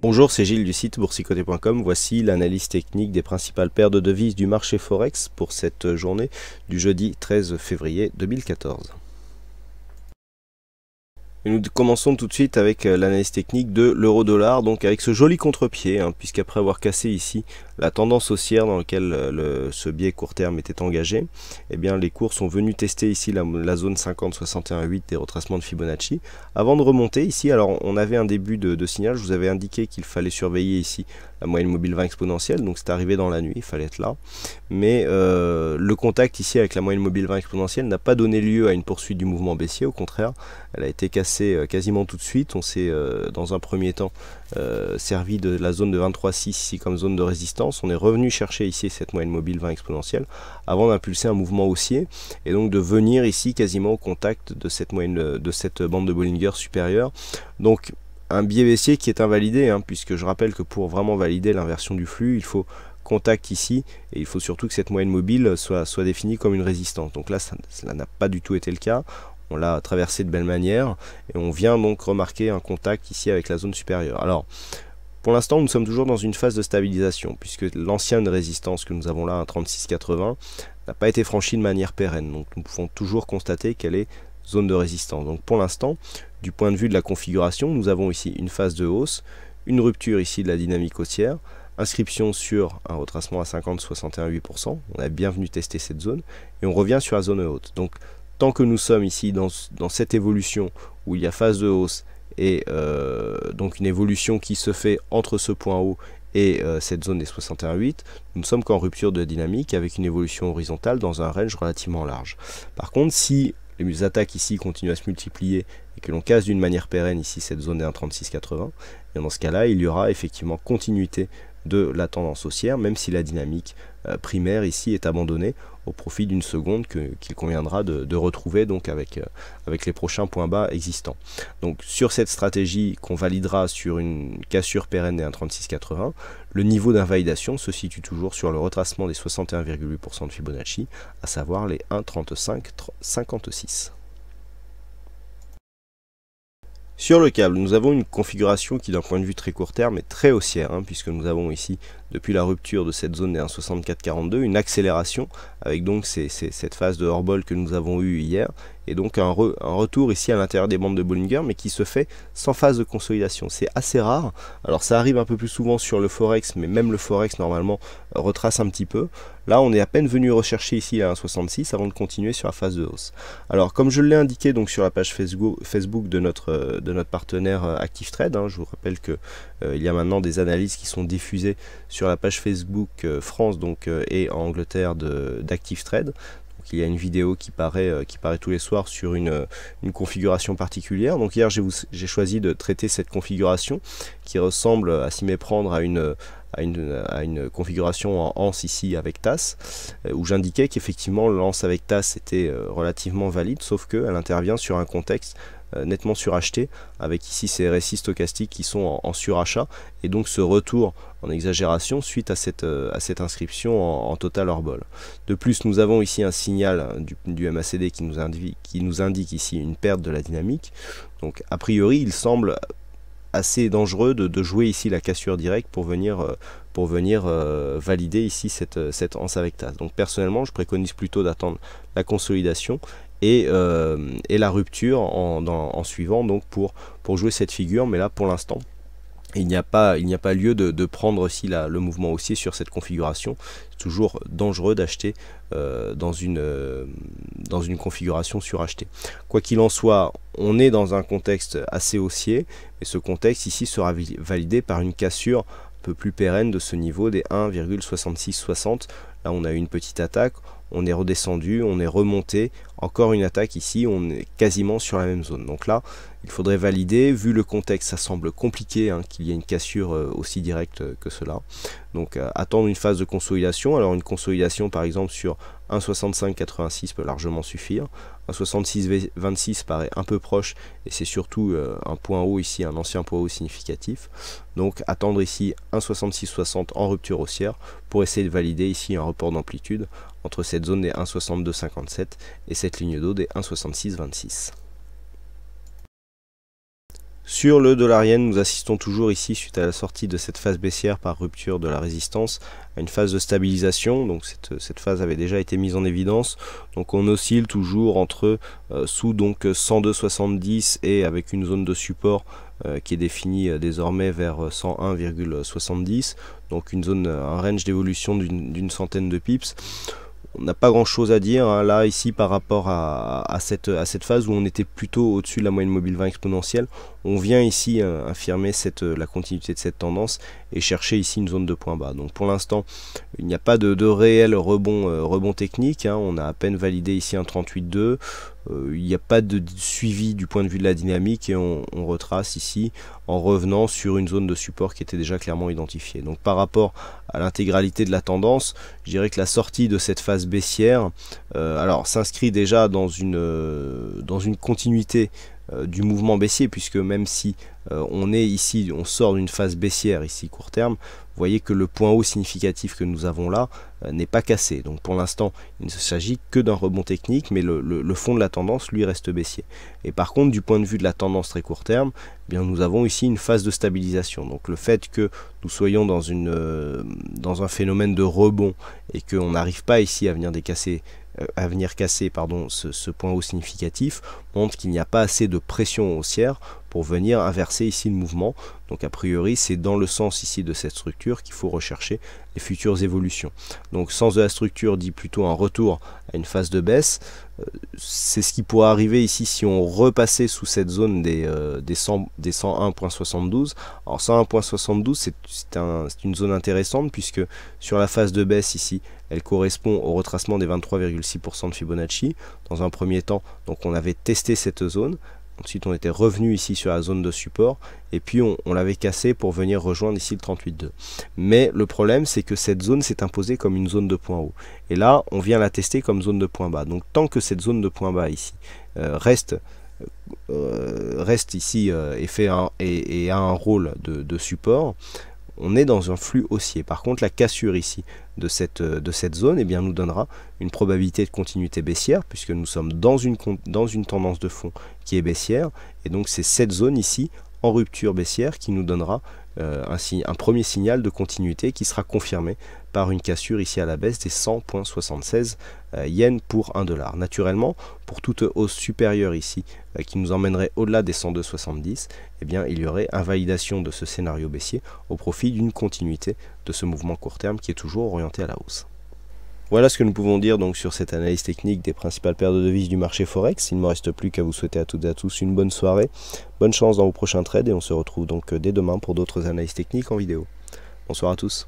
Bonjour, c'est Gilles du site boursicoté.com. Voici l'analyse technique des principales paires de devises du marché Forex pour cette journée du jeudi 13 février 2014. Et nous commençons tout de suite avec l'analyse technique de l'euro-dollar, donc avec ce joli contre-pied, puisqu'après avoir cassé ici la tendance haussière dans laquelle ce biais court terme était engagé, eh bien les cours sont venus tester ici la zone 50-61-8 des retracements de Fibonacci, avant de remonter ici. Alors on avait un début de signal, je vous avais indiqué qu'il fallait surveiller ici la moyenne mobile 20 exponentielle, donc c'est arrivé dans la nuit, il fallait être là, mais le contact ici avec la moyenne mobile 20 exponentielle n'a pas donné lieu à une poursuite du mouvement baissier, au contraire, elle a été cassée quasiment tout de suite. On s'est dans un premier temps servi de la zone de 23,6 ici comme zone de résistance. On est revenu chercher ici cette moyenne mobile 20 exponentielle avant d'impulser un mouvement haussier et donc de venir ici quasiment au contact de cette moyenne, de cette bande de Bollinger supérieure. Donc un biais baissier qui est invalidé, puisque je rappelle que pour vraiment valider l'inversion du flux, il faut contact ici et il faut surtout que cette moyenne mobile soit définie comme une résistance. Donc là, cela n'a pas du tout été le cas. On l'a traversé de belle manière et on vient donc remarquer un contact ici avec la zone supérieure. Alors, pour l'instant, nous sommes toujours dans une phase de stabilisation puisque l'ancienne résistance que nous avons là, un 36,80, n'a pas été franchie de manière pérenne. Donc, nous pouvons toujours constater qu'elle est zone de résistance. Donc, pour l'instant, du point de vue de la configuration, nous avons ici une phase de hausse, une rupture ici de la dynamique haussière, inscription sur un retracement à 50-61,8%. On a bien venu tester cette zone et on revient sur la zone haute. Donc, tant que nous sommes ici dans cette évolution où il y a phase de hausse et donc une évolution qui se fait entre ce point haut et cette zone des 61,8, nous ne sommes qu'en rupture de dynamique avec une évolution horizontale dans un range relativement large. Par contre, si les attaques ici continuent à se multiplier et que l'on casse d'une manière pérenne ici cette zone des 1,3680, et dans ce cas-là, il y aura effectivement continuité de la tendance haussière, même si la dynamique primaire ici est abandonnée au profit d'une seconde qu'il conviendra de retrouver donc avec les prochains points bas existants. Donc sur cette stratégie qu'on validera sur une cassure pérenne des 1,3680, le niveau d'invalidation se situe toujours sur le retracement des 61,8% de Fibonacci, à savoir les 1,3556. Sur le câble, nous avons une configuration qui d'un point de vue très court terme est très haussière, puisque nous avons ici, depuis la rupture de cette zone des 1,6442, une accélération, avec donc cette phase de hors-bol que nous avons eu hier, et donc un retour ici à l'intérieur des bandes de Bollinger, mais qui se fait sans phase de consolidation. C'est assez rare, alors ça arrive un peu plus souvent sur le Forex, mais même le Forex normalement retrace un petit peu. Là, on est à peine venu rechercher ici à 1,66 avant de continuer sur la phase de hausse. Alors, comme je l'ai indiqué donc sur la page Facebook de notre partenaire ActiveTrade, je vous rappelle que il y a maintenant des analyses qui sont diffusées sur la page Facebook France et en Angleterre d'ActiveTrade. Il y a une vidéo qui paraît tous les soirs sur une configuration particulière. Donc hier j'ai choisi de traiter cette configuration qui ressemble à s'y méprendre à une configuration en anse ici avec TAS, où j'indiquais qu'effectivement l'anse avec TAS était relativement valide, sauf qu'elle intervient sur un contexte nettement suracheté, avec ici ces RSI stochastiques qui sont en surachat, et donc ce retour en exagération suite à cette inscription en total hors-bol. De plus, nous avons ici un signal du MACD qui nous indique ici une perte de la dynamique. Donc a priori, il semble assez dangereux de jouer ici la cassure directe pour venir valider ici cette anse avec TAS. Donc personnellement, je préconise plutôt d'attendre la consolidation et la rupture en suivant donc pour jouer cette figure. Mais là pour l'instant il n'y a pas lieu de prendre aussi le mouvement haussier sur cette configuration. C'est toujours dangereux d'acheter dans une configuration surachetée. Quoi qu'il en soit, on est dans un contexte assez haussier, et ce contexte ici sera validé par une cassure un peu plus pérenne de ce niveau des 1,6660. Là on a eu une petite attaque, on est redescendu, on est remonté, encore une attaque ici, on est quasiment sur la même zone. Donc là, il faudrait valider, vu le contexte, ça semble compliqué qu'il y ait une cassure aussi directe que cela. Donc attendre une phase de consolidation. Alors une consolidation par exemple sur 1,6586 peut largement suffire. 1,6626 paraît un peu proche et c'est surtout un point haut ici, un ancien point haut significatif. Donc attendre ici 1,6660 en rupture haussière pour essayer de valider ici un report d'amplitude entre cette zone des 1,6257 et cette ligne d'eau des 1,6626. Sur le dollar yen, nous assistons toujours ici, suite à la sortie de cette phase baissière par rupture de la résistance, à une phase de stabilisation. Donc cette phase avait déjà été mise en évidence. Donc on oscille toujours entre sous donc 102,70 et avec une zone de support qui est définie désormais vers 101,70. Donc une zone, un range d'évolution d'une centaine de pips. On n'a pas grand chose à dire hein, là ici par rapport à cette phase où on était plutôt au-dessus de la moyenne mobile 20 exponentielle. On vient ici infirmer la continuité de cette tendance et chercher ici une zone de point bas. Donc pour l'instant il n'y a pas de réel rebond technique hein. On a à peine validé ici un 38,2. Il n'y a pas de suivi du point de vue de la dynamique et on retrace ici en revenant sur une zone de support qui était déjà clairement identifiée. Donc par rapport à l'intégralité de la tendance, je dirais que la sortie de cette phase baissière alors s'inscrit déjà dans une continuité du mouvement baissier, puisque même si on est ici, on sort d'une phase baissière ici court terme, vous voyez que le point haut significatif que nous avons là n'est pas cassé. Donc pour l'instant il ne s'agit que d'un rebond technique, mais le fond de la tendance lui reste baissier. Et par contre du point de vue de la tendance très court terme, eh bien, nous avons ici une phase de stabilisation. Donc le fait que nous soyons dans un phénomène de rebond et qu'on n'arrive pas ici à venir casser ce point haut significatif montre qu'il n'y a pas assez de pression haussière pour venir inverser ici le mouvement. Donc a priori c'est dans le sens ici de cette structure qu'il faut rechercher les futures évolutions. Donc sens de la structure dit plutôt un retour à une phase de baisse. C'est ce qui pourrait arriver ici si on repassait sous cette zone des 101.72. Alors 101.72 c'est une zone intéressante, puisque sur la phase de baisse ici elle correspond au retracement des 23,6% de Fibonacci dans un premier temps. Donc on avait testé cette zone. Ensuite on était revenu ici sur la zone de support et puis on l'avait cassé pour venir rejoindre ici le 38,2. Mais le problème c'est que cette zone s'est imposée comme une zone de point haut. Et là on vient la tester comme zone de point bas. Donc tant que cette zone de point bas ici reste ici et a un rôle de support, on est dans un flux haussier. Par contre la cassure ici de cette zone eh bien, nous donnera une probabilité de continuité baissière, puisque nous sommes dans une tendance de fond qui est baissière, et donc c'est cette zone ici en rupture baissière qui nous donnera un premier signal de continuité qui sera confirmé par une cassure ici à la baisse des 100,76 yens pour 1 dollar. Naturellement, pour toute hausse supérieure ici qui nous emmènerait au-delà des 102,70, eh bien il y aurait invalidation de ce scénario baissier au profit d'une continuité de ce mouvement court terme qui est toujours orienté à la hausse. Voilà ce que nous pouvons dire donc sur cette analyse technique des principales paires de devises du marché Forex. Il ne me reste plus qu'à vous souhaiter à toutes et à tous une bonne soirée, bonne chance dans vos prochains trades, et on se retrouve donc dès demain pour d'autres analyses techniques en vidéo. Bonsoir à tous.